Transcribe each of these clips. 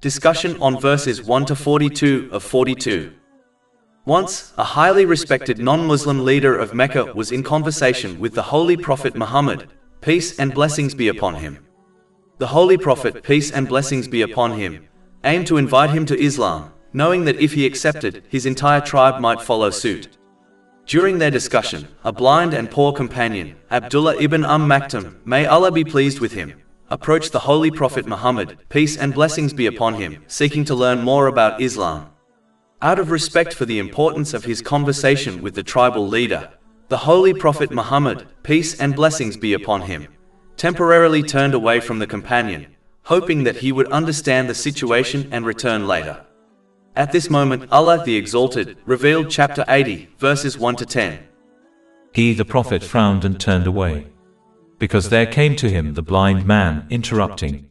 Discussion on verses 1 to 42 of 42. Once, a highly respected non-Muslim leader of Mecca was in conversation with the Holy Prophet Muhammad, peace and blessings be upon him. The Holy Prophet, peace and blessings be upon him, aimed to invite him to Islam, knowing that if he accepted, his entire tribe might follow suit. During their discussion, a blind and poor companion, Abdullah ibn Maktum, may Allah be pleased with him, approached the Holy Prophet Muhammad, peace and blessings be upon him, seeking to learn more about Islam. Out of respect for the importance of his conversation with the tribal leader, the Holy Prophet Muhammad, peace and blessings be upon him, temporarily turned away from the companion, hoping that he would understand the situation and return later. At this moment, Allah the Exalted revealed chapter 80, verses 1 to 10. He, the Prophet, frowned and turned away, because there came to him the blind man, interrupting.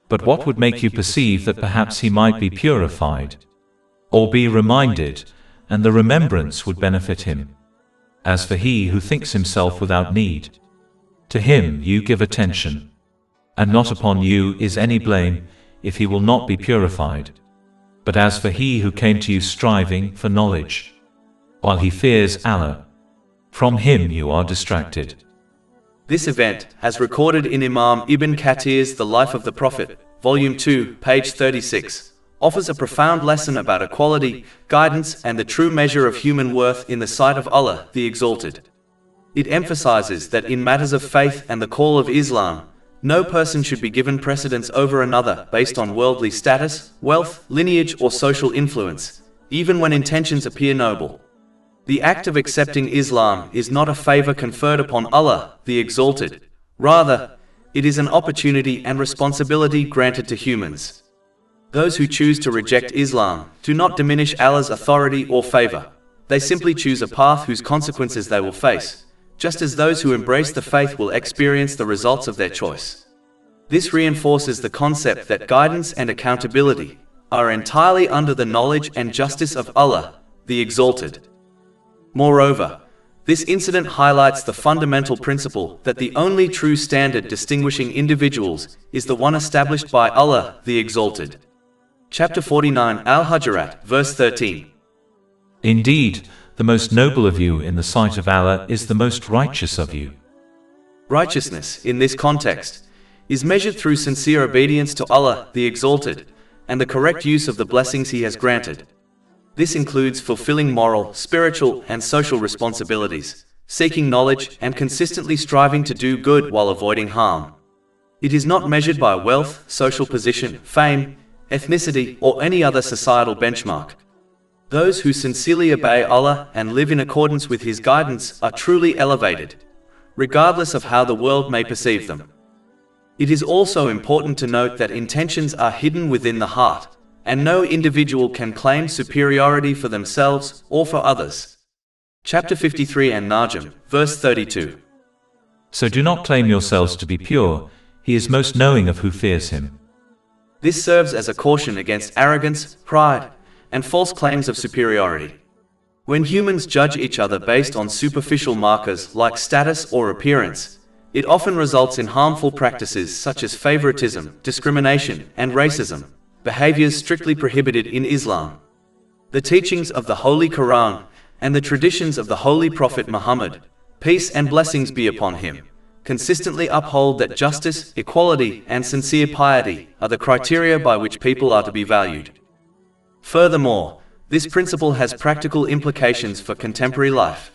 But what would make you perceive that perhaps he might be purified, or be reminded, and the remembrance would benefit him? As for he who thinks himself without need, to him you give attention, and not upon you is any blame, if he will not be purified. But as for he who came to you striving for knowledge, while he fears Allah, from him you are distracted. This event, as recorded in Imam Ibn Kathir's The Life of the Prophet, Volume 2, page 36, offers a profound lesson about equality, guidance, and the true measure of human worth in the sight of Allah, the Exalted. It emphasizes that in matters of faith and the call of Islam, no person should be given precedence over another based on worldly status, wealth, lineage, or social influence, even when intentions appear noble. The act of accepting Islam is not a favor conferred upon Allah, the Exalted. Rather, it is an opportunity and responsibility granted to humans. Those who choose to reject Islam do not diminish Allah's authority or favor. They simply choose a path whose consequences they will face, just as those who embrace the faith will experience the results of their choice. This reinforces the concept that guidance and accountability are entirely under the knowledge and justice of Allah, the Exalted. Moreover, this incident highlights the fundamental principle that the only true standard distinguishing individuals is the one established by Allah, the Exalted. Chapter 49, Al-Hujurat, verse 13. Indeed, the most noble of you in the sight of Allah is the most righteous of you. Righteousness, in this context, is measured through sincere obedience to Allah, the Exalted, and the correct use of the blessings He has granted. This includes fulfilling moral, spiritual, and social responsibilities, seeking knowledge, and consistently striving to do good while avoiding harm. It is not measured by wealth, social position, fame, ethnicity, or any other societal benchmark. Those who sincerely obey Allah and live in accordance with His guidance are truly elevated, regardless of how the world may perceive them. It is also important to note that intentions are hidden within the heart, and no individual can claim superiority for themselves or for others. Chapter 53 An-Najm, verse 32. So do not claim yourselves to be pure, He is most knowing of who fears Him. This serves as a caution against arrogance, pride, and false claims of superiority. When humans judge each other based on superficial markers like status or appearance, it often results in harmful practices such as favoritism, discrimination, and racism, behaviors strictly prohibited in Islam. The teachings of the Holy Quran and the traditions of the Holy Prophet Muhammad, peace and blessings be upon him, consistently uphold that justice, equality, and sincere piety are the criteria by which people are to be valued. Furthermore, this principle has practical implications for contemporary life.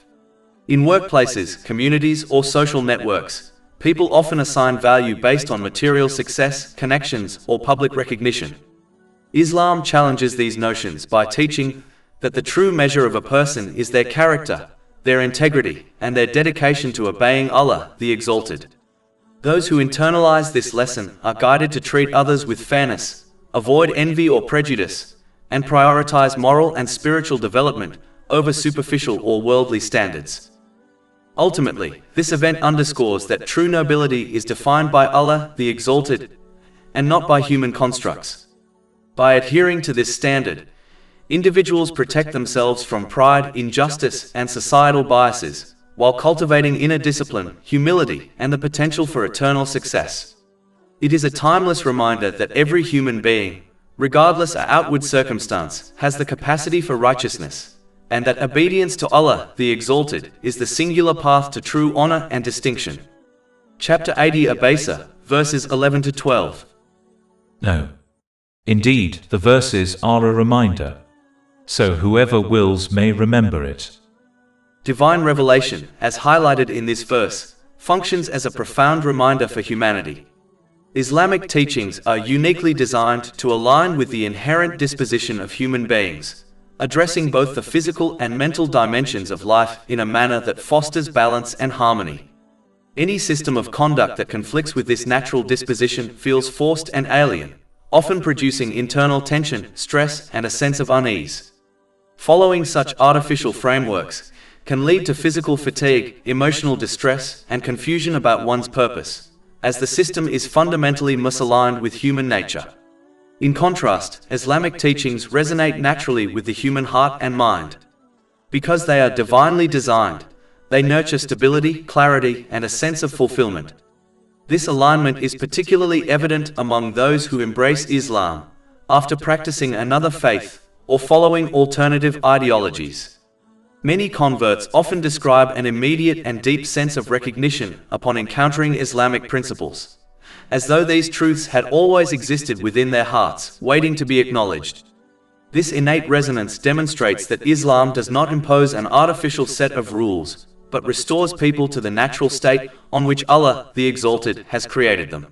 In workplaces, communities, or social networks, people often assign value based on material success, connections, or public recognition. Islam challenges these notions by teaching that the true measure of a person is their character, their integrity, and their dedication to obeying Allah, the Exalted. Those who internalize this lesson are guided to treat others with fairness, avoid envy or prejudice, and prioritize moral and spiritual development over superficial or worldly standards. Ultimately, this event underscores that true nobility is defined by Allah, the Exalted, and not by human constructs. By adhering to this standard, individuals protect themselves from pride, injustice, and societal biases, while cultivating inner discipline, humility, and the potential for eternal success. It is a timeless reminder that every human being, regardless of outward circumstance, has the capacity for righteousness, and that obedience to Allah, the Exalted, is the singular path to true honor and distinction. Chapter 80 Abasa, verses 11 to 12. No. Indeed, the verses are a reminder. So whoever wills may remember it. Divine revelation, as highlighted in this verse, functions as a profound reminder for humanity. Islamic teachings are uniquely designed to align with the inherent disposition of human beings, addressing both the physical and mental dimensions of life in a manner that fosters balance and harmony. Any system of conduct that conflicts with this natural disposition feels forced and alien, often producing internal tension, stress, and a sense of unease. Following such artificial frameworks can lead to physical fatigue, emotional distress, and confusion about one's purpose, as the system is fundamentally misaligned with human nature. In contrast, Islamic teachings resonate naturally with the human heart and mind. Because they are divinely designed, they nurture stability, clarity, and a sense of fulfillment. This alignment is particularly evident among those who embrace Islam after practicing another faith or following alternative ideologies. Many converts often describe an immediate and deep sense of recognition upon encountering Islamic principles, as though these truths had always existed within their hearts, waiting to be acknowledged. This innate resonance demonstrates that Islam does not impose an artificial set of rules, but restores people to the natural state on which Allah, the Exalted, has created them.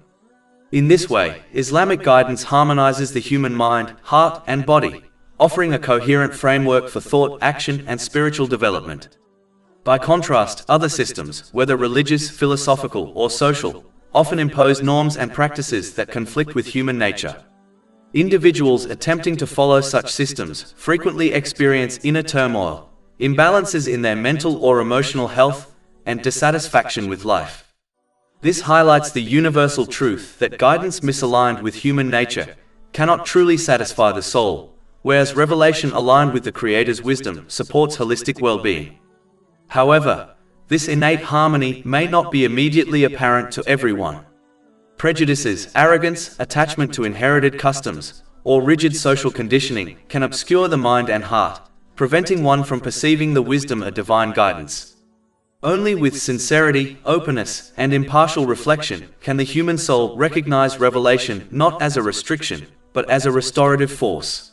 In this way, Islamic guidance harmonizes the human mind, heart, and body, offering a coherent framework for thought, action, and spiritual development. By contrast, other systems, whether religious, philosophical, or social, often impose norms and practices that conflict with human nature. Individuals attempting to follow such systems frequently experience inner turmoil, imbalances in their mental or emotional health, and dissatisfaction with life. This highlights the universal truth that guidance misaligned with human nature cannot truly satisfy the soul, whereas revelation aligned with the Creator's wisdom supports holistic well-being. However, this innate harmony may not be immediately apparent to everyone. Prejudices, arrogance, attachment to inherited customs, or rigid social conditioning can obscure the mind and heart, preventing one from perceiving the wisdom of divine guidance. Only with sincerity, openness, and impartial reflection can the human soul recognize revelation not as a restriction, but as a restorative force.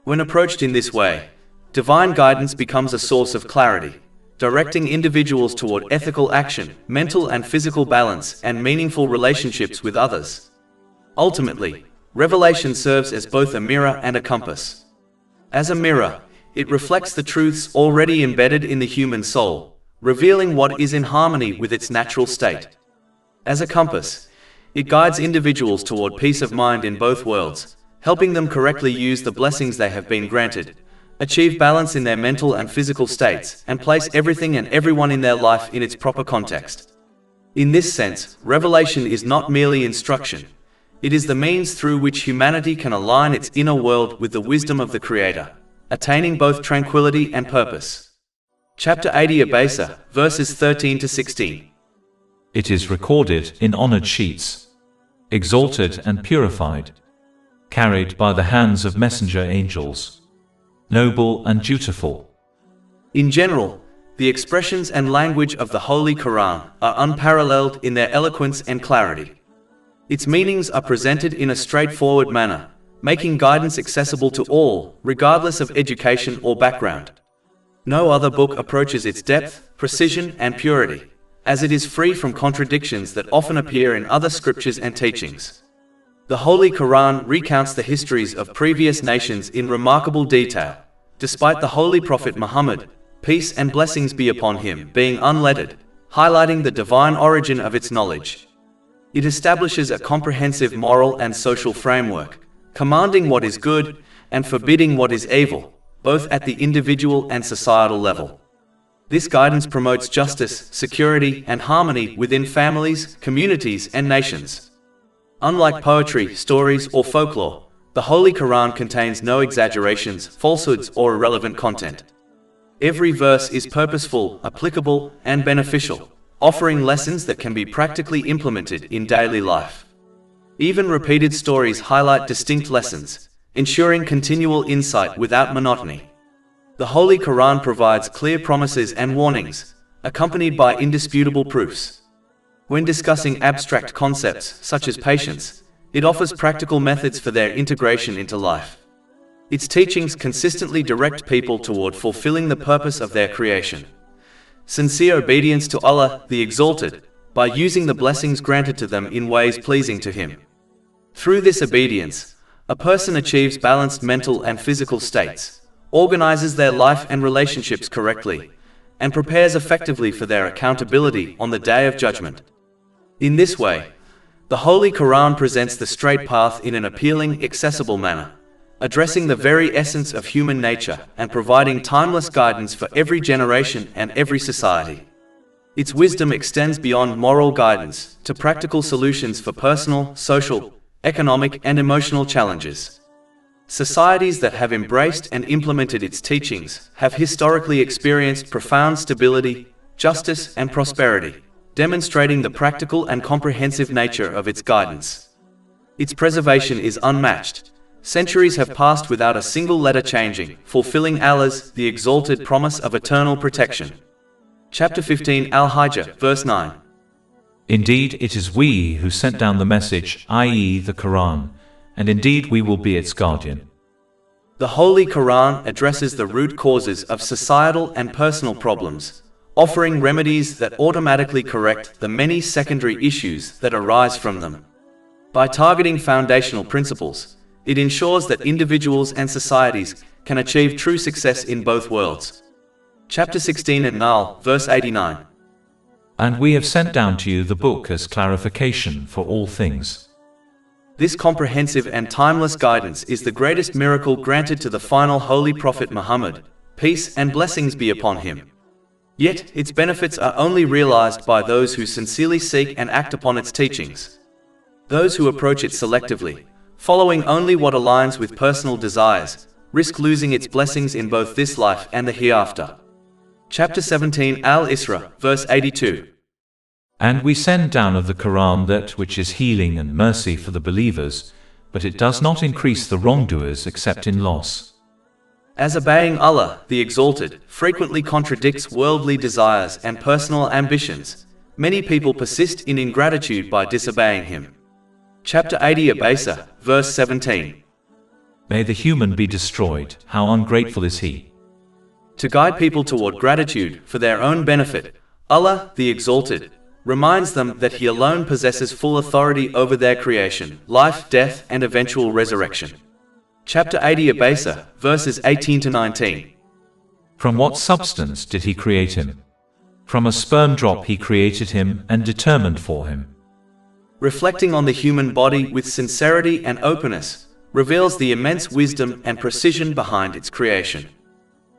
When approached in this way, divine guidance becomes a source of clarity, directing individuals toward ethical action, mental and physical balance, and meaningful relationships with others. Ultimately, revelation serves as both a mirror and a compass. As a mirror, it reflects the truths already embedded in the human soul, revealing what is in harmony with its natural state. As a compass, it guides individuals toward peace of mind in both worlds, helping them correctly use the blessings they have been granted, achieve balance in their mental and physical states, and place everything and everyone in their life in its proper context. In this sense, revelation is not merely instruction. It is the means through which humanity can align its inner world with the wisdom of the Creator, attaining both tranquility and purpose. Chapter 80 Abasa, verses 13 to 16. It is recorded in honored sheets, exalted and purified, carried by the hands of messenger angels, noble and dutiful. In general, the expressions and language of the Holy Quran are unparalleled in their eloquence and clarity. Its meanings are presented in a straightforward manner, making guidance accessible to all, regardless of education or background. No other book approaches its depth, precision, and purity, as it is free from contradictions that often appear in other scriptures and teachings. The Holy Quran recounts the histories of previous nations in remarkable detail, despite the Holy Prophet Muhammad, peace and blessings be upon him, being unlettered, highlighting the divine origin of its knowledge. It establishes a comprehensive moral and social framework, commanding what is good and forbidding what is evil, both at the individual and societal level. This guidance promotes justice, security, and harmony within families, communities, and nations. Unlike poetry, stories, or folklore, the Holy Quran contains no exaggerations, falsehoods, or irrelevant content. Every verse is purposeful, applicable, and beneficial, offering lessons that can be practically implemented in daily life. Even repeated stories highlight distinct lessons, ensuring continual insight without monotony. The Holy Quran provides clear promises and warnings, accompanied by indisputable proofs. When discussing abstract concepts, such as patience, it offers practical methods for their integration into life. Its teachings consistently direct people toward fulfilling the purpose of their creation. Sincere obedience to Allah, the Exalted, by using the blessings granted to them in ways pleasing to Him. Through this obedience, a person achieves balanced mental and physical states, organizes their life and relationships correctly, and prepares effectively for their accountability on the Day of Judgment. In this way, the Holy Quran presents the straight path in an appealing, accessible manner, addressing the very essence of human nature and providing timeless guidance for every generation and every society. Its wisdom extends beyond moral guidance to practical solutions for personal, social, economic, and emotional challenges. Societies that have embraced and implemented its teachings have historically experienced profound stability, justice, and prosperity, demonstrating the practical and comprehensive nature of its guidance. Its preservation is unmatched. Centuries have passed without a single letter changing, fulfilling Allah's, the Exalted, promise of eternal protection. Chapter 15 Al-Hijr, verse 9. Indeed, it is we who sent down the message, i.e. the Quran, and indeed we will be its guardian. The Holy Quran addresses the root causes of societal and personal problems, offering remedies that automatically correct the many secondary issues that arise from them. By targeting foundational principles, it ensures that individuals and societies can achieve true success in both worlds. Chapter 16 An-Nahl, verse 89. And we have sent down to you the book as clarification for all things. This comprehensive and timeless guidance is the greatest miracle granted to the final Holy Prophet Muhammad, peace and blessings be upon him. Yet, its benefits are only realized by those who sincerely seek and act upon its teachings. Those who approach it selectively, following only what aligns with personal desires, risk losing its blessings in both this life and the hereafter. Chapter 17 Al-Isra, verse 82. And we send down of the Quran that which is healing and mercy for the believers, but it does not increase the wrongdoers except in loss. As obeying Allah, the Exalted, frequently contradicts worldly desires and personal ambitions, many people persist in ingratitude by disobeying Him. Chapter 80 Abasa, verse 17. May the human be destroyed, how ungrateful is he. To guide people toward gratitude for their own benefit, Allah, the Exalted, reminds them that He alone possesses full authority over their creation, life, death, and eventual resurrection. Chapter 80 Abasa, verses 18 to 19. From what substance did He create him? From a sperm drop He created him and determined for him. Reflecting on the human body with sincerity and openness reveals the immense wisdom and precision behind its creation.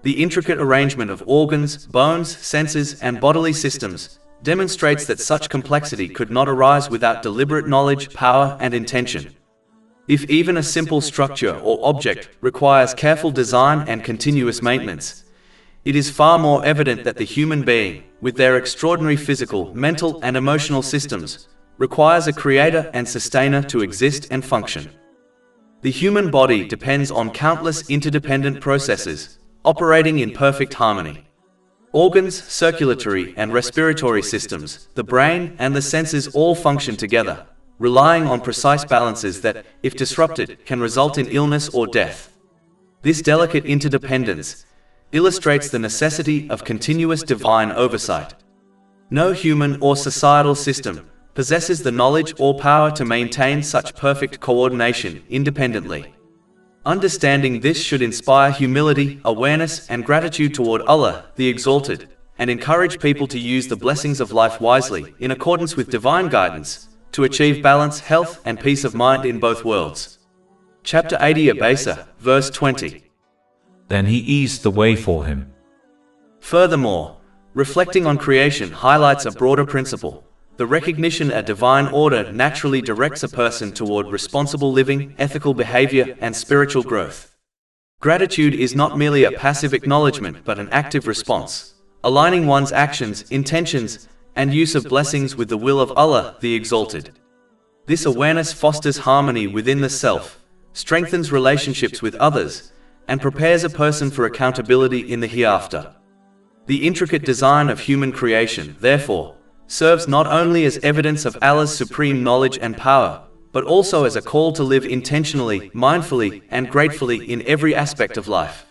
The intricate arrangement of organs, bones, senses, and bodily systems demonstrates that such complexity could not arise without deliberate knowledge, power, and intention. If even a simple structure or object requires careful design and continuous maintenance, it is far more evident that the human being, with their extraordinary physical, mental, and emotional systems, requires a creator and sustainer to exist and function. The human body depends on countless interdependent processes, operating in perfect harmony. Organs, circulatory and respiratory systems, the brain, and the senses all function together, relying on precise balances that, if disrupted, can result in illness or death. This delicate interdependence illustrates the necessity of continuous divine oversight. No human or societal system possesses the knowledge or power to maintain such perfect coordination independently. Understanding this should inspire humility, awareness, and gratitude toward Allah, the Exalted, and encourage people to use the blessings of life wisely, in accordance with divine guidance, to achieve balance, health, and peace of mind in both worlds. Chapter 80 Abasa, verse 20. Then He eased the way for him. Furthermore, reflecting on creation highlights a broader principle. The recognition a divine order naturally directs a person toward responsible living, ethical behavior, and spiritual growth. Gratitude is not merely a passive acknowledgement but an active response, aligning one's actions, intentions, and use of blessings with the will of Allah, the Exalted. This awareness fosters harmony within the self, strengthens relationships with others, and prepares a person for accountability in the hereafter. The intricate design of human creation, therefore, serves not only as evidence of Allah's supreme knowledge and power, but also as a call to live intentionally, mindfully, and gratefully in every aspect of life.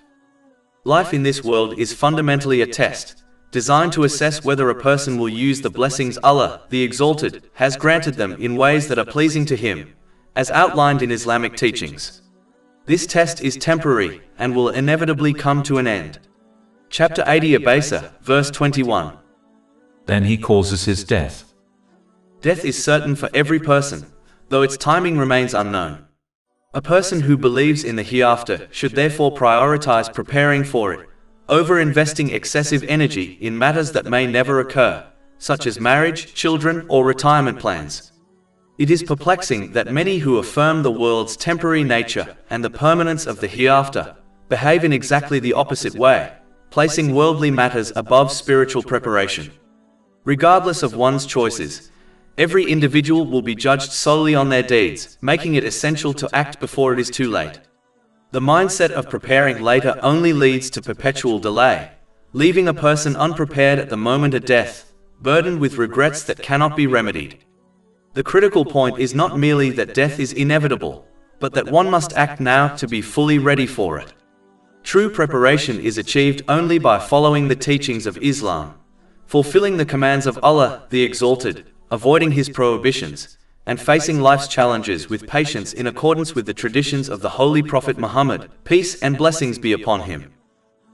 Life in this world is fundamentally a test, designed to assess whether a person will use the blessings Allah, the Exalted, has granted them in ways that are pleasing to Him, as outlined in Islamic teachings. This test is temporary and will inevitably come to an end. Chapter 80 Abasa, verse 21. Then he causes his death. Death is certain for every person, though its timing remains unknown. A person who believes in the hereafter should therefore prioritize preparing for it, over investing excessive energy in matters that may never occur, such as marriage, children, or retirement plans. It is perplexing that many who affirm the world's temporary nature and the permanence of the hereafter behave in exactly the opposite way, placing worldly matters above spiritual preparation. Regardless of one's choices, every individual will be judged solely on their deeds, making it essential to act before it is too late. The mindset of preparing later only leads to perpetual delay, leaving a person unprepared at the moment of death, burdened with regrets that cannot be remedied. The critical point is not merely that death is inevitable, but that one must act now to be fully ready for it. True preparation is achieved only by following the teachings of Islam, fulfilling the commands of Allah, the Exalted, avoiding His prohibitions, and facing life's challenges with patience in accordance with the traditions of the Holy Prophet Muhammad, peace and blessings be upon him.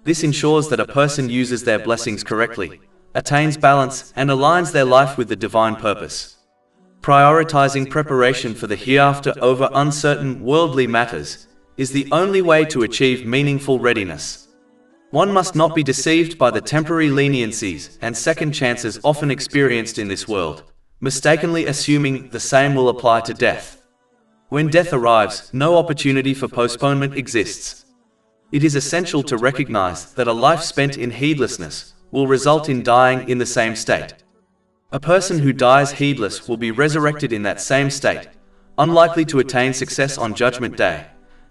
This ensures that a person uses their blessings correctly, attains balance, and aligns their life with the divine purpose. Prioritizing preparation for the hereafter over uncertain worldly matters is the only way to achieve meaningful readiness. One must not be deceived by the temporary leniencies and second chances often experienced in this world, mistakenly assuming the same will apply to death. When death arrives, no opportunity for postponement exists. It is essential to recognize that a life spent in heedlessness will result in dying in the same state. A person who dies heedless will be resurrected in that same state, unlikely to attain success on Judgment Day,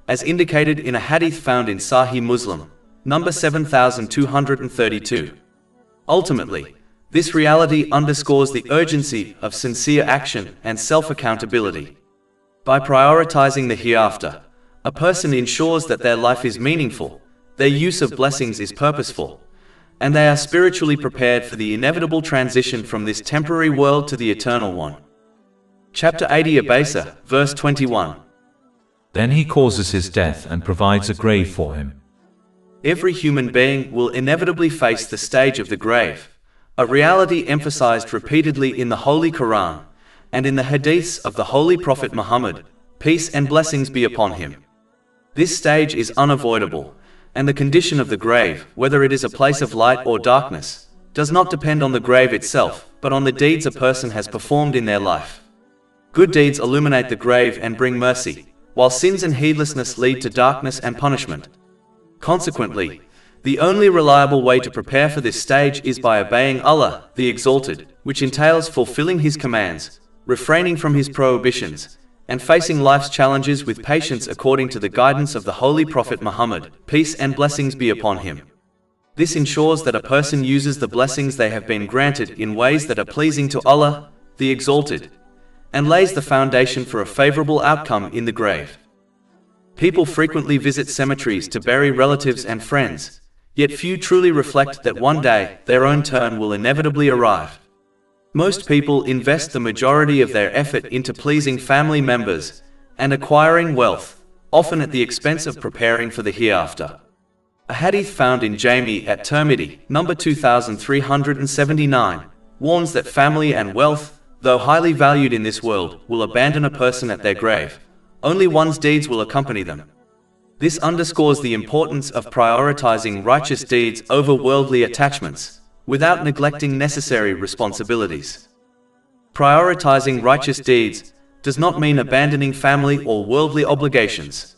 as indicated in a hadith found in Sahih Muslim, number 7232. Ultimately, this reality underscores the urgency of sincere action and self-accountability. By prioritizing the hereafter, a person ensures that their life is meaningful, their use of blessings is purposeful, and they are spiritually prepared for the inevitable transition from this temporary world to the eternal one. Chapter 80 Abasa, verse 21. Then he causes his death and provides a grave for him. Every human being will inevitably face the stage of the grave, a reality emphasized repeatedly in the Holy Quran and in the hadiths of the Holy Prophet Muhammad, peace and blessings be upon him. This stage is unavoidable, and the condition of the grave, whether it is a place of light or darkness, does not depend on the grave itself, but on the deeds a person has performed in their life. Good deeds illuminate the grave and bring mercy, while sins and heedlessness lead to darkness and punishment. Consequently, the only reliable way to prepare for this stage is by obeying Allah, the Exalted, which entails fulfilling His commands, refraining from His prohibitions, and facing life's challenges with patience according to the guidance of the Holy Prophet Muhammad, peace and blessings be upon him. This ensures that a person uses the blessings they have been granted in ways that are pleasing to Allah, the Exalted, and lays the foundation for a favorable outcome in the grave. People frequently visit cemeteries to bury relatives and friends, yet few truly reflect that one day their own turn will inevitably arrive. Most people invest the majority of their effort into pleasing family members and acquiring wealth, often at the expense of preparing for the hereafter. A hadith found in Jami at Tirmidhi, number 2379, warns that family and wealth, though highly valued in this world, will abandon a person at their grave. Only one's deeds will accompany them. This underscores the importance of prioritizing righteous deeds over worldly attachments, without neglecting necessary responsibilities. Prioritizing righteous deeds does not mean abandoning family or worldly obligations.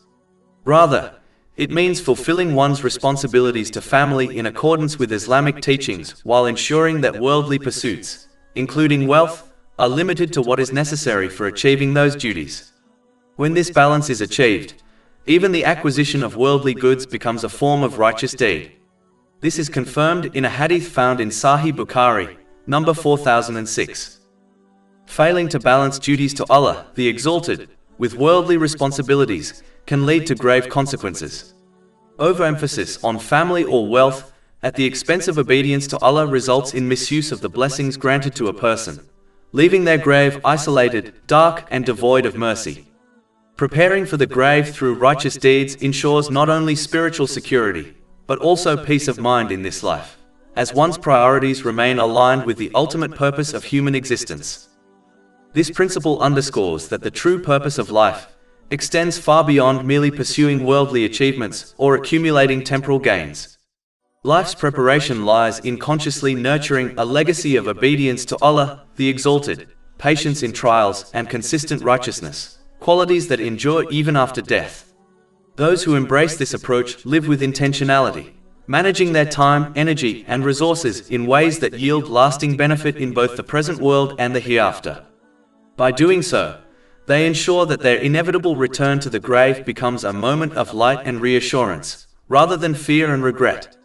Rather, it means fulfilling one's responsibilities to family in accordance with Islamic teachings while ensuring that worldly pursuits, including wealth, are limited to what is necessary for achieving those duties. When this balance is achieved, Even the acquisition of worldly goods becomes a form of righteous deed. This is confirmed in a hadith found in Sahih Bukhari, number 4006. Failing to balance duties to Allah, the Exalted, with worldly responsibilities can lead to grave consequences. Overemphasis on family or wealth at the expense of obedience to Allah results in misuse of the blessings granted to a person, leaving their grave isolated, dark, and devoid of mercy. Preparing for the grave through righteous deeds ensures not only spiritual security, but also peace of mind in this life, as one's priorities remain aligned with the ultimate purpose of human existence. This principle underscores that the true purpose of life extends far beyond merely pursuing worldly achievements or accumulating temporal gains. Life's preparation lies in consciously nurturing a legacy of obedience to Allah, the Exalted, patience in trials, and consistent righteousness, qualities that endure even after death. Those who embrace this approach live with intentionality, managing their time, energy, and resources in ways that yield lasting benefit in both the present world and the hereafter. By doing so, they ensure that their inevitable return to the grave becomes a moment of light and reassurance, rather than fear and regret.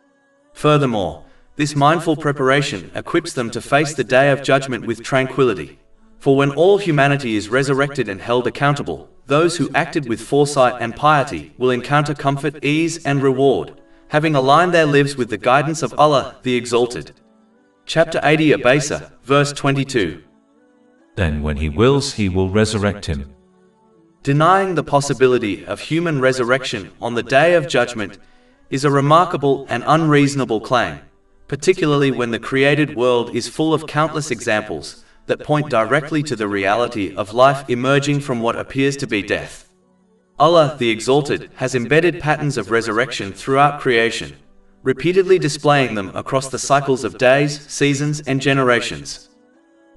Furthermore, this mindful preparation equips them to face the day of judgment with tranquility. For when all humanity is resurrected and held accountable, those who acted with foresight and piety will encounter comfort, ease, and reward, having aligned their lives with the guidance of Allah, the Exalted. Chapter 80 Abasa, verse 22. Then when he wills, he will resurrect him. Denying the possibility of human resurrection on the Day of Judgment is a remarkable and unreasonable claim, particularly when the created world is full of countless examples that point directly to the reality of life emerging from what appears to be death. Allah, the Exalted, has embedded patterns of resurrection throughout creation, repeatedly displaying them across the cycles of days, seasons, and generations.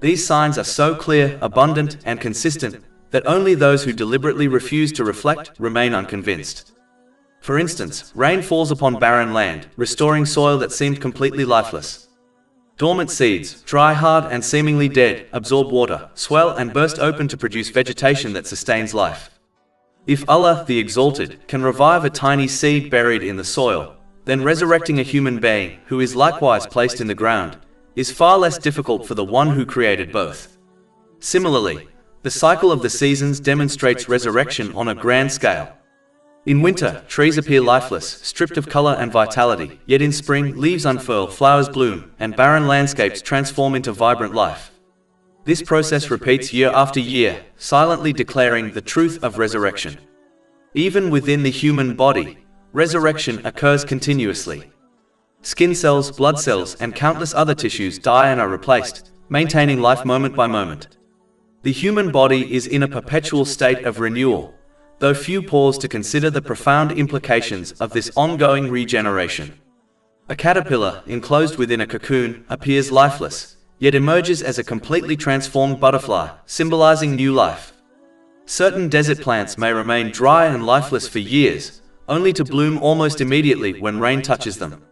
These signs are so clear, abundant, and consistent that only those who deliberately refuse to reflect remain unconvinced. For instance, rain falls upon barren land, restoring soil that seemed completely lifeless. Dormant seeds, dry, hard, and seemingly dead, absorb water, swell, and burst open to produce vegetation that sustains life. If Allah, the Exalted, can revive a tiny seed buried in the soil, then resurrecting a human being, who is likewise placed in the ground, is far less difficult for the one who created both. Similarly, the cycle of the seasons demonstrates resurrection on a grand scale. In winter, trees appear lifeless, stripped of color and vitality, yet in spring, leaves unfurl, flowers bloom, and barren landscapes transform into vibrant life. This process repeats year after year, silently declaring the truth of resurrection. Even within the human body, resurrection occurs continuously. Skin cells, blood cells, and countless other tissues die and are replaced, maintaining life moment by moment. The human body is in a perpetual state of renewal, though few pause to consider the profound implications of this ongoing regeneration. A caterpillar, enclosed within a cocoon, appears lifeless, yet emerges as a completely transformed butterfly, symbolizing new life. Certain desert plants may remain dry and lifeless for years, only to bloom almost immediately when rain touches them.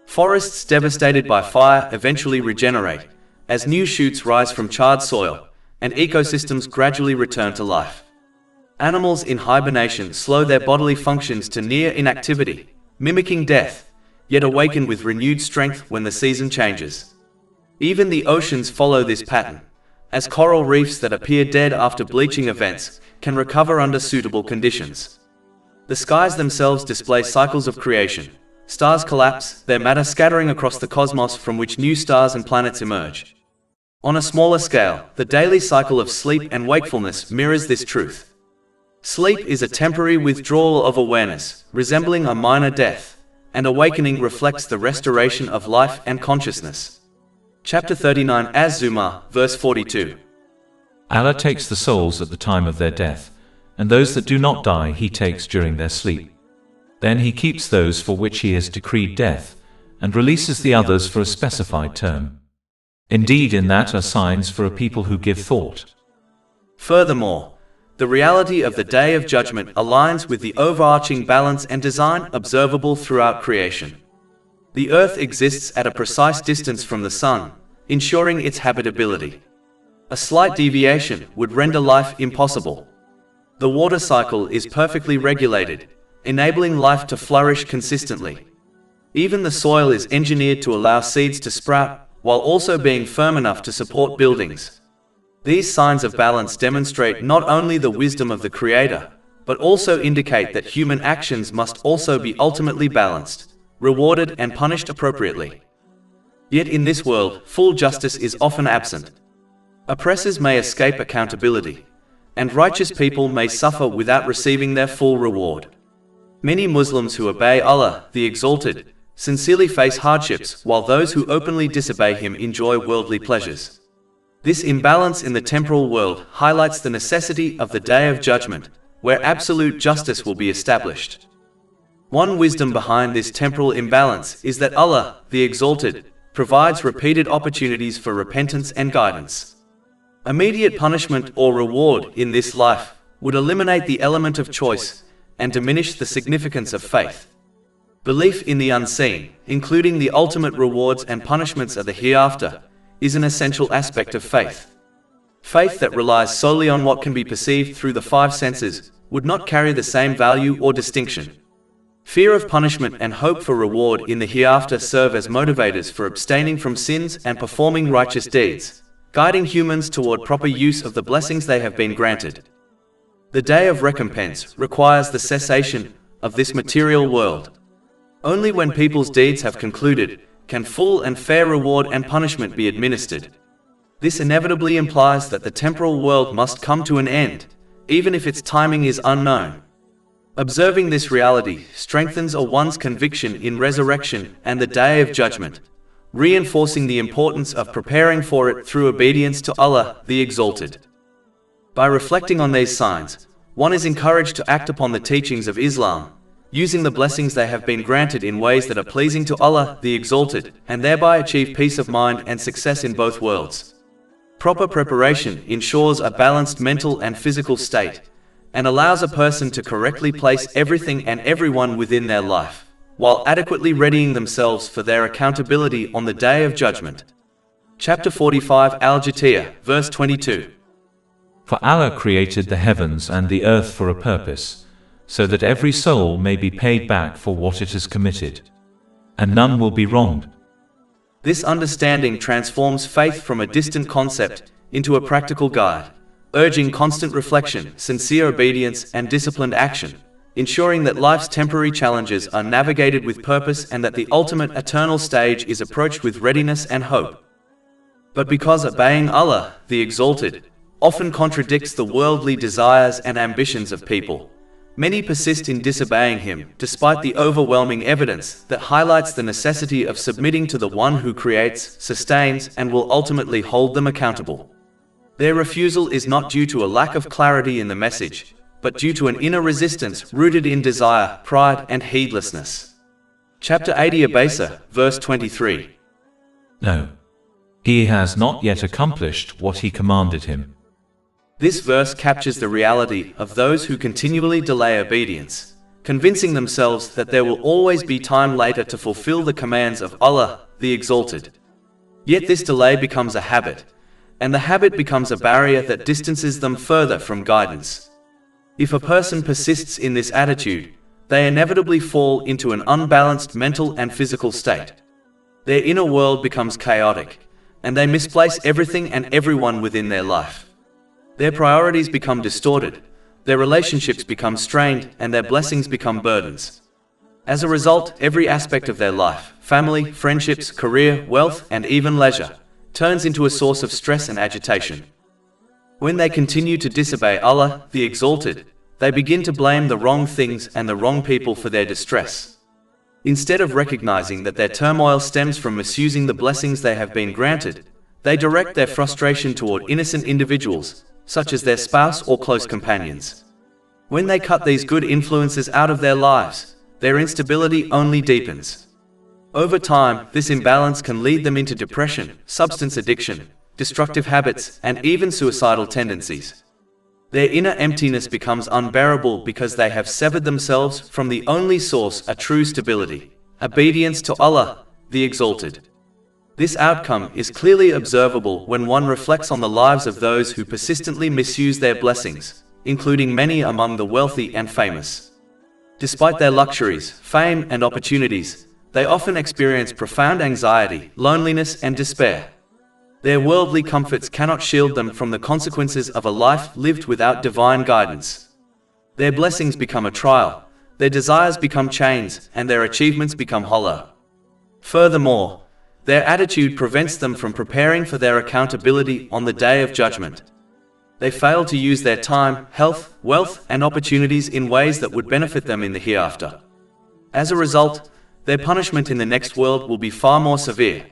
Forests devastated by fire eventually regenerate, as new shoots rise from charred soil, and ecosystems gradually return to life. Animals in hibernation slow their bodily functions to near inactivity, mimicking death, yet awaken with renewed strength when the season changes. Even the oceans follow this pattern, as coral reefs that appear dead after bleaching events can recover under suitable conditions. The skies themselves display cycles of creation. Stars collapse, their matter scattering across the cosmos from which new stars and planets emerge. On a smaller scale, the daily cycle of sleep and wakefulness mirrors this truth. Sleep is a temporary withdrawal of awareness, resembling a minor death, and awakening reflects the restoration of life and consciousness. Chapter 39 Az-Zumar, verse 42. Allah takes the souls at the time of their death, and those that do not die He takes during their sleep. Then He keeps those for which He has decreed death, and releases the others for a specified term. Indeed, in that are signs for a people who give thought. Furthermore, the reality of the Day of Judgment aligns with the overarching balance and design observable throughout creation. The earth exists at a precise distance from the sun, ensuring its habitability. A slight deviation would render life impossible. The water cycle is perfectly regulated, enabling life to flourish consistently. Even the soil is engineered to allow seeds to sprout, while also being firm enough to support buildings. These signs of balance demonstrate not only the wisdom of the Creator, but also indicate that human actions must also be ultimately balanced, rewarded and punished appropriately. Yet in this world, full justice is often absent. Oppressors may escape accountability, and righteous people may suffer without receiving their full reward. Many Muslims who obey Allah, the Exalted, sincerely face hardships, while those who openly disobey Him enjoy worldly pleasures. This imbalance in the temporal world highlights the necessity of the Day of Judgment, where absolute justice will be established. One wisdom behind this temporal imbalance is that Allah, the Exalted, provides repeated opportunities for repentance and guidance. Immediate punishment or reward in this life would eliminate the element of choice and diminish the significance of faith. Belief in the unseen, including the ultimate rewards and punishments of the hereafter, is an essential aspect of faith. Faith that relies solely on what can be perceived through the five senses would not carry the same value or distinction. Fear of punishment and hope for reward in the hereafter serve as motivators for abstaining from sins and performing righteous deeds, guiding humans toward proper use of the blessings they have been granted. The day of recompense requires the cessation of this material world. Only when people's deeds have concluded can full and fair reward and punishment be administered. This inevitably implies that the temporal world must come to an end, even if its timing is unknown. Observing this reality strengthens one's conviction in resurrection and the Day of Judgment, reinforcing the importance of preparing for it through obedience to Allah, the Exalted. By reflecting on these signs, one is encouraged to act upon the teachings of Islam, using the blessings they have been granted in ways that are pleasing to Allah, the Exalted, and thereby achieve peace of mind and success in both worlds. Proper preparation ensures a balanced mental and physical state, and allows a person to correctly place everything and everyone within their life, while adequately readying themselves for their accountability on the Day of Judgment. Chapter 45 Al-Jatiyah, verse 22. For Allah created the heavens and the earth for a purpose, so that every soul may be paid back for what it has committed, and none will be wronged. This understanding transforms faith from a distant concept into a practical guide, urging constant reflection, sincere obedience, and disciplined action, ensuring that life's temporary challenges are navigated with purpose and that the ultimate eternal stage is approached with readiness and hope. But because obeying Allah, the Exalted, often contradicts the worldly desires and ambitions of people, many persist in disobeying Him, despite the overwhelming evidence that highlights the necessity of submitting to the One who creates, sustains, and will ultimately hold them accountable. Their refusal is not due to a lack of clarity in the message, but due to an inner resistance rooted in desire, pride, and heedlessness. Chapter 80 Abasa, verse 23. No. He has not yet accomplished what He commanded him. This verse captures the reality of those who continually delay obedience, convincing themselves that there will always be time later to fulfill the commands of Allah, the Exalted. Yet this delay becomes a habit, and the habit becomes a barrier that distances them further from guidance. If a person persists in this attitude, they inevitably fall into an unbalanced mental and physical state. Their inner world becomes chaotic, and they misplace everything and everyone within their life. Their priorities become distorted, their relationships become strained, and their blessings become burdens. As a result, every aspect of their life, family, friendships, career, wealth, and even leisure, turns into a source of stress and agitation. When they continue to disobey Allah, the Exalted, they begin to blame the wrong things and the wrong people for their distress. Instead of recognizing that their turmoil stems from misusing the blessings they have been granted, they direct their frustration toward innocent individuals, such as their spouse or close companions. When they cut these good influences out of their lives, their instability only deepens. Over time, this imbalance can lead them into depression, substance addiction, destructive habits, and even suicidal tendencies. Their inner emptiness becomes unbearable because they have severed themselves from the only source of true stability, obedience to Allah, the Exalted. This outcome is clearly observable when one reflects on the lives of those who persistently misuse their blessings, including many among the wealthy and famous. Despite their luxuries, fame, and opportunities, they often experience profound anxiety, loneliness, and despair. Their worldly comforts cannot shield them from the consequences of a life lived without divine guidance. Their blessings become a trial, their desires become chains, and their achievements become hollow. Furthermore, their attitude prevents them from preparing for their accountability on the day of judgment. They fail to use their time, health, wealth, and opportunities in ways that would benefit them in the hereafter. As a result, their punishment in the next world will be far more severe.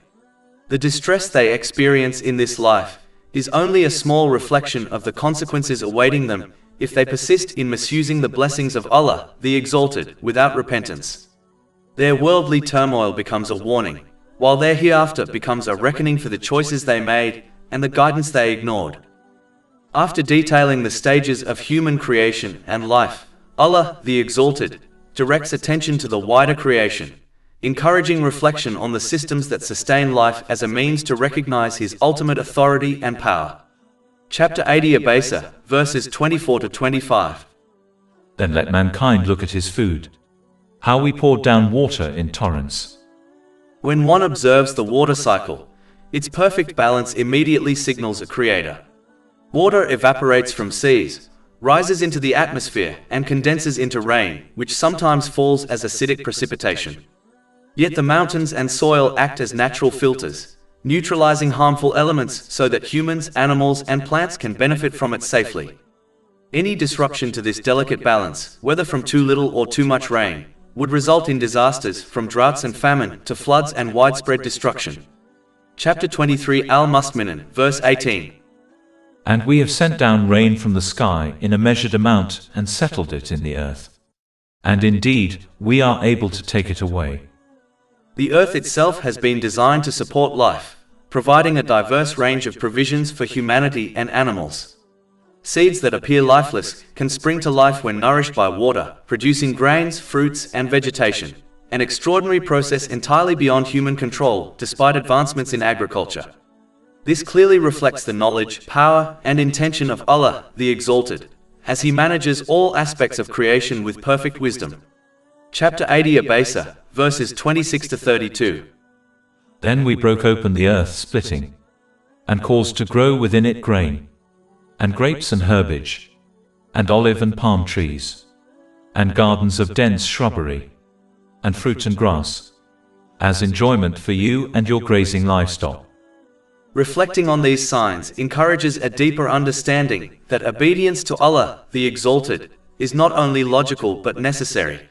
The distress they experience in this life is only a small reflection of the consequences awaiting them if they persist in misusing the blessings of Allah, the Exalted, without repentance. Their worldly turmoil becomes a warning, while their hereafter becomes a reckoning for the choices they made and the guidance they ignored. After detailing the stages of human creation and life, Allah, the Exalted, directs attention to the wider creation, encouraging reflection on the systems that sustain life as a means to recognize His ultimate authority and power. Chapter 80 Abasa, verses 24 to 25. Then let mankind look at his food. How we poured down water in torrents. When one observes the water cycle, its perfect balance immediately signals a creator. Water evaporates from seas, rises into the atmosphere, and condenses into rain, which sometimes falls as acidic precipitation. Yet the mountains and soil act as natural filters, neutralizing harmful elements so that humans, animals, and plants can benefit from it safely. Any disruption to this delicate balance, whether from too little or too much rain, would result in disasters from droughts and famine to floods and widespread destruction. Chapter 23 Al-Mustminin, verse 18. And we have sent down rain from the sky in a measured amount and settled it in the earth. And indeed, we are able to take it away. The earth itself has been designed to support life, providing a diverse range of provisions for humanity and animals. Seeds that appear lifeless can spring to life when nourished by water, producing grains, fruits, and vegetation, an extraordinary process entirely beyond human control, despite advancements in agriculture. This clearly reflects the knowledge, power, and intention of Allah, the Exalted, as He manages all aspects of creation with perfect wisdom. Chapter 80 Abasa, verses 26 to 32. Then we broke open the earth splitting, and caused to grow within it grain, and grapes and herbage, and olive and palm trees, and gardens of dense shrubbery, and fruit and grass, as enjoyment for you and your grazing livestock. Reflecting on these signs encourages a deeper understanding that obedience to Allah, the Exalted, is not only logical but necessary.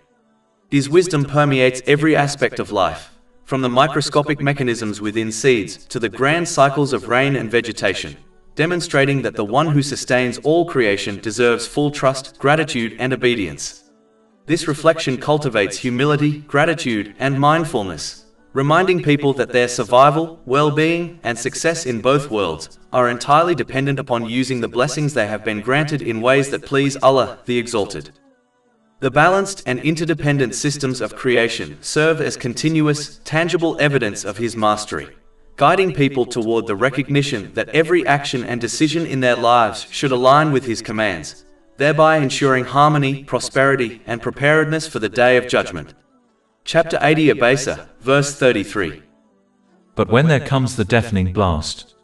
His wisdom permeates every aspect of life, from the microscopic mechanisms within seeds to the grand cycles of rain and vegetation, demonstrating that the one who sustains all creation deserves full trust, gratitude, and obedience. This reflection cultivates humility, gratitude, and mindfulness, reminding people that their survival, well-being, and success in both worlds are entirely dependent upon using the blessings they have been granted in ways that please Allah, the Exalted. The balanced and interdependent systems of creation serve as continuous, tangible evidence of His mastery, guiding people toward the recognition that every action and decision in their lives should align with His commands, thereby ensuring harmony, prosperity, and preparedness for the Day of Judgment. Chapter 80 Abasa, verse 33. But when there comes the deafening blast.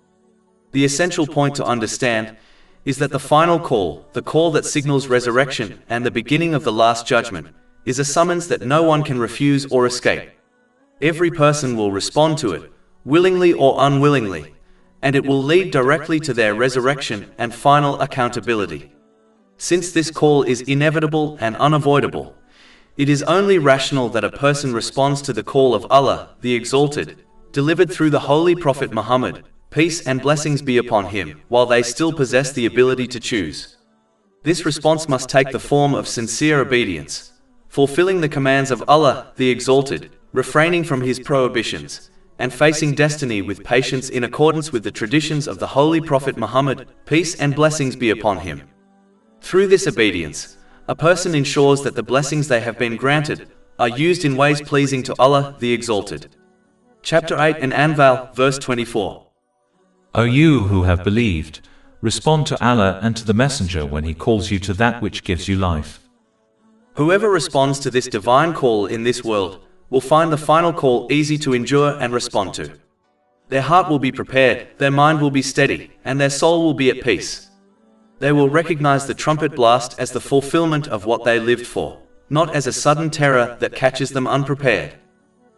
The essential point to understand is that the final call, the call that signals resurrection and the beginning of the Last Judgment, is a summons that no one can refuse or escape. Every person will respond to it, willingly or unwillingly, and it will lead directly to their resurrection and final accountability. Since this call is inevitable and unavoidable, it is only rational that a person responds to the call of Allah, the Exalted, delivered through the Holy Prophet Muhammad, peace and blessings be upon him, while they still possess the ability to choose. This response must take the form of sincere obedience, fulfilling the commands of Allah, the Exalted, refraining from His prohibitions, and facing destiny with patience in accordance with the traditions of the Holy Prophet Muhammad, peace and blessings be upon him. Through this obedience, a person ensures that the blessings they have been granted are used in ways pleasing to Allah, the Exalted. Chapter 8 An-Anfal, verse 24. O you who have believed, respond to Allah and to the Messenger when he calls you to that which gives you life. Whoever responds to this divine call in this world will find the final call easy to endure and respond to. Their heart will be prepared, their mind will be steady, and their soul will be at peace. They will recognize the trumpet blast as the fulfillment of what they lived for, not as a sudden terror that catches them unprepared.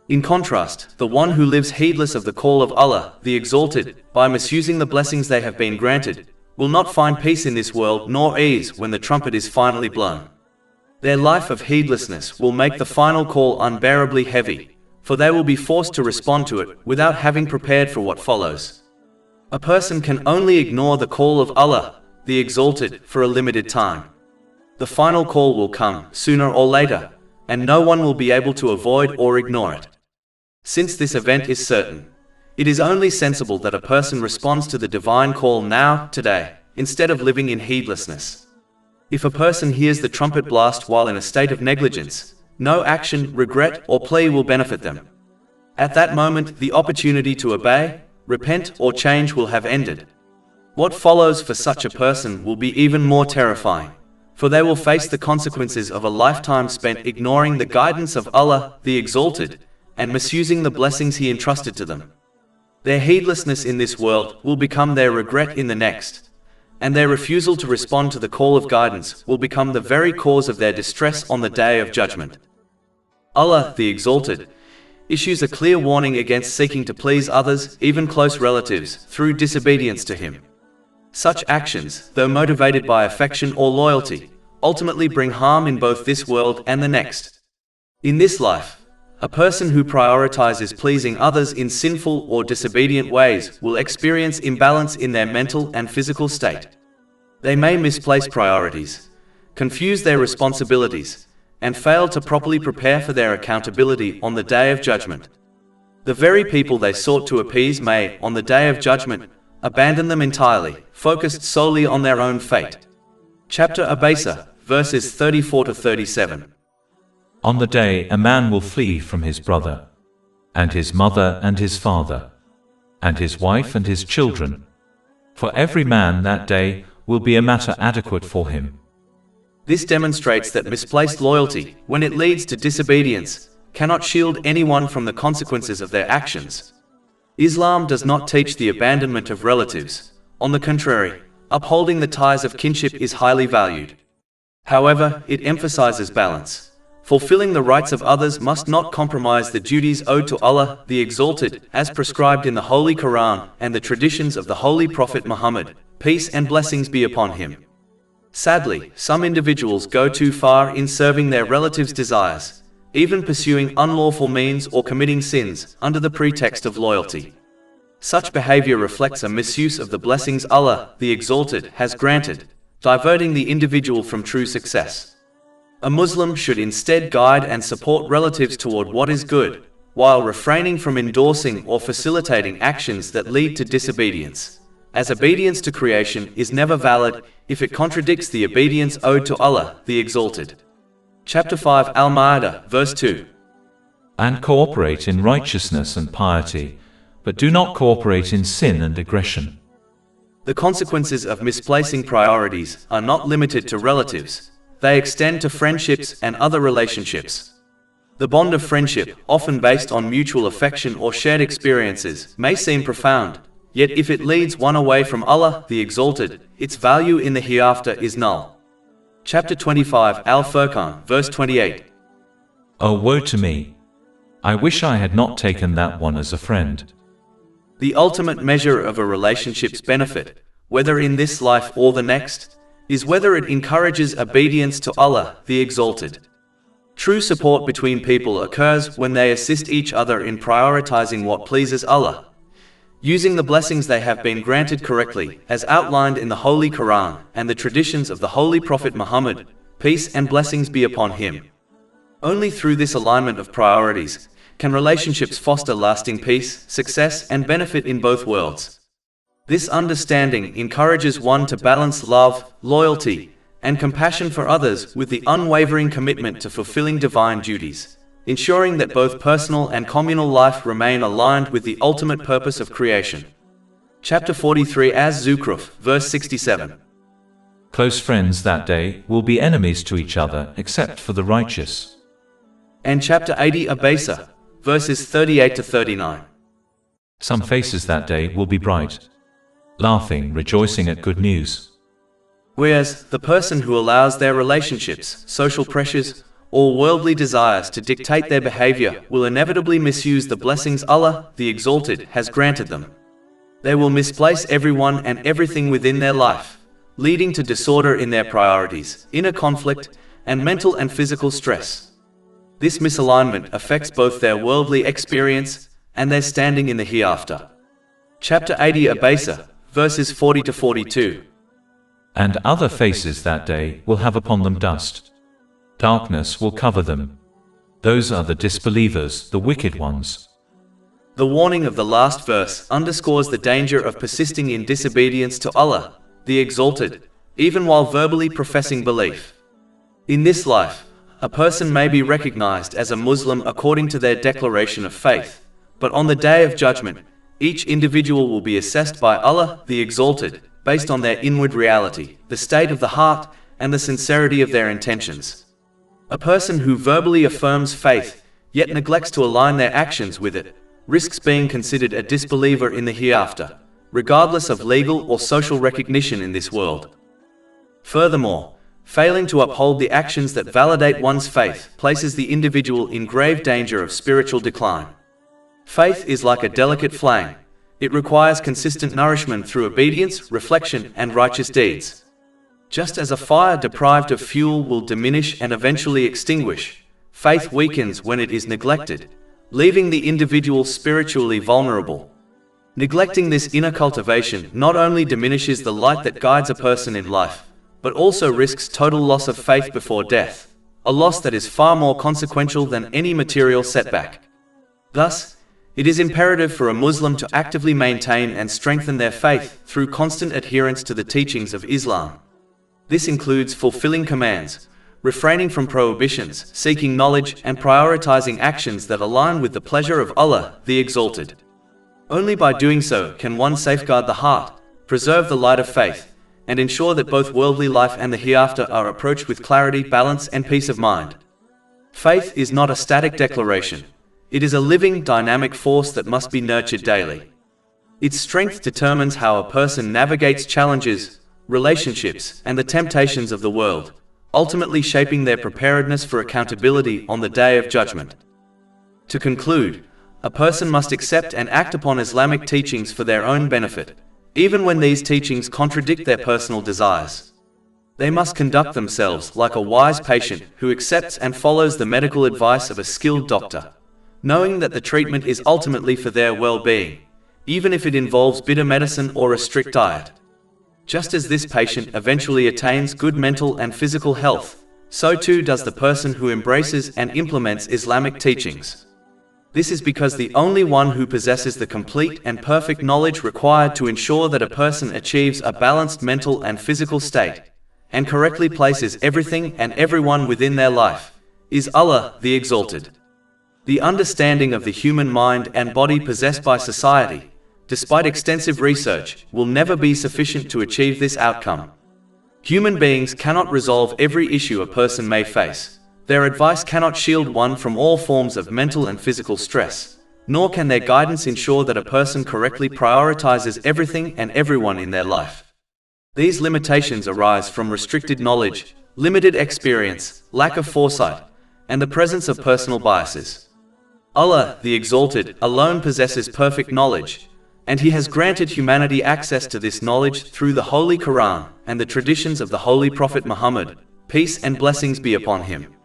In contrast, the one who lives heedless of the call of Allah, the Exalted, by misusing the blessings they have been granted, will not find peace in this world nor ease when the trumpet is finally blown. Their life of heedlessness will make the final call unbearably heavy, for they will be forced to respond to it without having prepared for what follows. A person can only ignore the call of Allah, the Exalted, for a limited time. The final call will come, sooner or later, and no one will be able to avoid or ignore it. Since this event is certain, it is only sensible that a person responds to the divine call now, today, instead of living in heedlessness. If a person hears the trumpet blast while in a state of negligence, no action, regret, or plea will benefit them. At that moment, the opportunity to obey, repent, or change will have ended. What follows for such a person will be even more terrifying, for they will face the consequences of a lifetime spent ignoring the guidance of Allah, the Exalted, and misusing the blessings He entrusted to them. Their heedlessness in this world will become their regret in the next, and their refusal to respond to the call of guidance will become the very cause of their distress on the Day of Judgment. Allah, the Exalted, issues a clear warning against seeking to please others, even close relatives, through disobedience to Him. Such actions, though motivated by affection or loyalty, ultimately bring harm in both this world and the next. In this life, a person who prioritizes pleasing others in sinful or disobedient ways will experience imbalance in their mental and physical state. They may misplace priorities, confuse their responsibilities, and fail to properly prepare for their accountability on the Day of Judgment. The very people they sought to appease may, on the Day of Judgment, abandon them entirely, focused solely on their own fate. Chapter Abasa, verses 34 to 37. On the day a man will flee from his brother, and his mother and his father, and his wife and his children. For every man that day will be a matter adequate for him. This demonstrates that misplaced loyalty, when it leads to disobedience, cannot shield anyone from the consequences of their actions. Islam does not teach the abandonment of relatives. On the contrary, upholding the ties of kinship is highly valued. However, it emphasizes balance. Fulfilling the rights of others must not compromise the duties owed to Allah, the Exalted, as prescribed in the Holy Quran and the traditions of the Holy Prophet Muhammad, peace and blessings be upon him. Sadly, some individuals go too far in serving their relatives' desires, even pursuing unlawful means or committing sins under the pretext of loyalty. Such behavior reflects a misuse of the blessings Allah, the Exalted, has granted, diverting the individual from true success. A Muslim should instead guide and support relatives toward what is good, while refraining from endorsing or facilitating actions that lead to disobedience, as obedience to creation is never valid if it contradicts the obedience owed to Allah, the Exalted. Chapter 5 Al-Ma'idah, verse 2. And cooperate in righteousness and piety, but do not cooperate in sin and aggression. The consequences of misplacing priorities are not limited to relatives. They extend to friendships and other relationships. The bond of friendship, often based on mutual affection or shared experiences, may seem profound, yet if it leads one away from Allah, the Exalted, its value in the hereafter is null. Chapter 25 Al-Furqan, verse 28. Oh, woe to me! I wish I had not taken that one as a friend. The ultimate measure of a relationship's benefit, whether in this life or the next, is whether it encourages obedience to Allah, the Exalted. True support between people occurs when they assist each other in prioritizing what pleases Allah, using the blessings they have been granted correctly, as outlined in the Holy Quran and the traditions of the Holy Prophet Muhammad, peace and blessings be upon him. Only through this alignment of priorities can relationships foster lasting peace, success, and benefit in both worlds. This understanding encourages one to balance love, loyalty, and compassion for others with the unwavering commitment to fulfilling divine duties, ensuring that both personal and communal life remain aligned with the ultimate purpose of creation. Chapter 43 Az-Zukhruf, verse 67. Close friends that day will be enemies to each other except for the righteous. And chapter 80 Abasa, verses 38 to 39. Some faces that day will be bright, laughing, rejoicing at good news. Whereas the person who allows their relationships, social pressures, or worldly desires to dictate their behavior will inevitably misuse the blessings Allah, the Exalted, has granted them. They will misplace everyone and everything within their life, leading to disorder in their priorities, inner conflict, and mental and physical stress. This misalignment affects both their worldly experience and their standing in the hereafter. Chapter 80 Abasa, verses 40 to 42. And other faces that day will have upon them dust. Darkness will cover them. Those are the disbelievers, the wicked ones. The warning of the last verse underscores the danger of persisting in disobedience to Allah, the Exalted, even while verbally professing belief. In this life, a person may be recognized as a Muslim according to their declaration of faith, but on the Day of Judgment, each individual will be assessed by Allah, the Exalted, based on their inward reality, the state of the heart, and the sincerity of their intentions. A person who verbally affirms faith, yet neglects to align their actions with it, risks being considered a disbeliever in the hereafter, regardless of legal or social recognition in this world. Furthermore, failing to uphold the actions that validate one's faith places the individual in grave danger of spiritual decline. Faith is like a delicate flame. It requires consistent nourishment through obedience, reflection, and righteous deeds. Just as a fire deprived of fuel will diminish and eventually extinguish, faith weakens when it is neglected, leaving the individual spiritually vulnerable. Neglecting this inner cultivation not only diminishes the light that guides a person in life, but also risks total loss of faith before death, a loss that is far more consequential than any material setback. Thus, it is imperative for a Muslim to actively maintain and strengthen their faith through constant adherence to the teachings of Islam. This includes fulfilling commands, refraining from prohibitions, seeking knowledge, and prioritizing actions that align with the pleasure of Allah, the Exalted. Only by doing so can one safeguard the heart, preserve the light of faith, and ensure that both worldly life and the hereafter are approached with clarity, balance, and peace of mind. Faith is not a static declaration. It is a living, dynamic force that must be nurtured daily. Its strength determines how a person navigates challenges, relationships, and the temptations of the world, ultimately shaping their preparedness for accountability on the Day of Judgment. To conclude, a person must accept and act upon Islamic teachings for their own benefit, even when these teachings contradict their personal desires. They must conduct themselves like a wise patient who accepts and follows the medical advice of a skilled doctor, knowing that the treatment is ultimately for their well-being, even if it involves bitter medicine or a strict diet. Just as this patient eventually attains good mental and physical health, so too does the person who embraces and implements Islamic teachings. This is because the only one who possesses the complete and perfect knowledge required to ensure that a person achieves a balanced mental and physical state, and correctly places everything and everyone within their life, is Allah, the Exalted. The understanding of the human mind and body possessed by society, despite extensive research, will never be sufficient to achieve this outcome. Human beings cannot resolve every issue a person may face. Their advice cannot shield one from all forms of mental and physical stress, nor can their guidance ensure that a person correctly prioritizes everything and everyone in their life. These limitations arise from restricted knowledge, limited experience, lack of foresight, and the presence of personal biases. Allah, the Exalted, alone possesses perfect knowledge, and He has granted humanity access to this knowledge through the Holy Quran and the traditions of the Holy Prophet Muhammad, peace and blessings be upon him.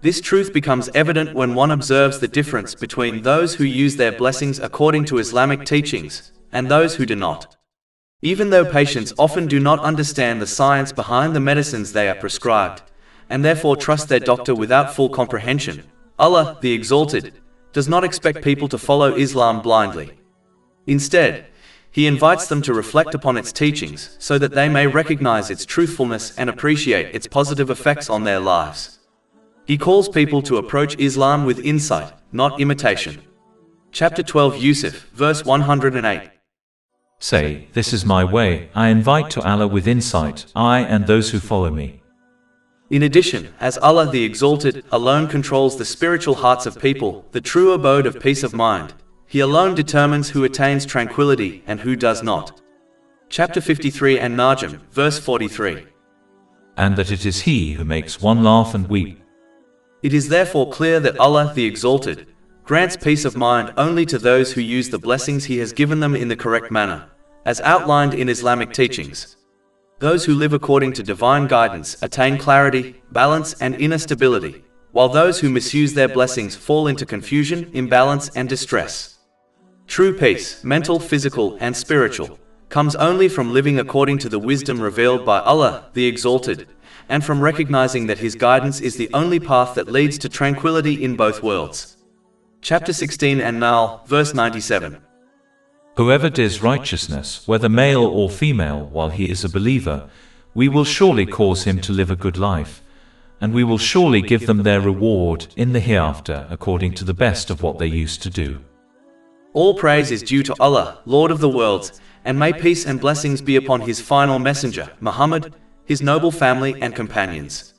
This truth becomes evident when one observes the difference between those who use their blessings according to Islamic teachings and those who do not. Even though patients often do not understand the science behind the medicines they are prescribed, and therefore trust their doctor without full comprehension, Allah, the Exalted, does not expect people to follow Islam blindly. Instead, He invites them to reflect upon its teachings so that they may recognize its truthfulness and appreciate its positive effects on their lives. He calls people to approach Islam with insight, not imitation. Chapter 12 Yusuf, verse 108. Say, this is my way, I invite to Allah with insight, I and those who follow me. In addition, as Allah the Exalted alone controls the spiritual hearts of people, the true abode of peace of mind, He alone determines who attains tranquility and who does not. Chapter 53 and Najm, verse 43. And that it is He who makes one laugh and weep. It is therefore clear that Allah the Exalted grants peace of mind only to those who use the blessings He has given them in the correct manner, as outlined in Islamic teachings. Those who live according to divine guidance attain clarity, balance, and inner stability, while those who misuse their blessings fall into confusion, imbalance, and distress. True peace, mental, physical, and spiritual, comes only from living according to the wisdom revealed by Allah the Exalted, and from recognizing that His guidance is the only path that leads to tranquility in both worlds. Chapter 16 and Nahl, verse 97. Whoever does righteousness, whether male or female, while he is a believer, we will surely cause him to live a good life, and we will surely give them their reward in the hereafter according to the best of what they used to do. All praise is due to Allah, Lord of the worlds, and may peace and blessings be upon His final messenger, Muhammad, His noble family and companions.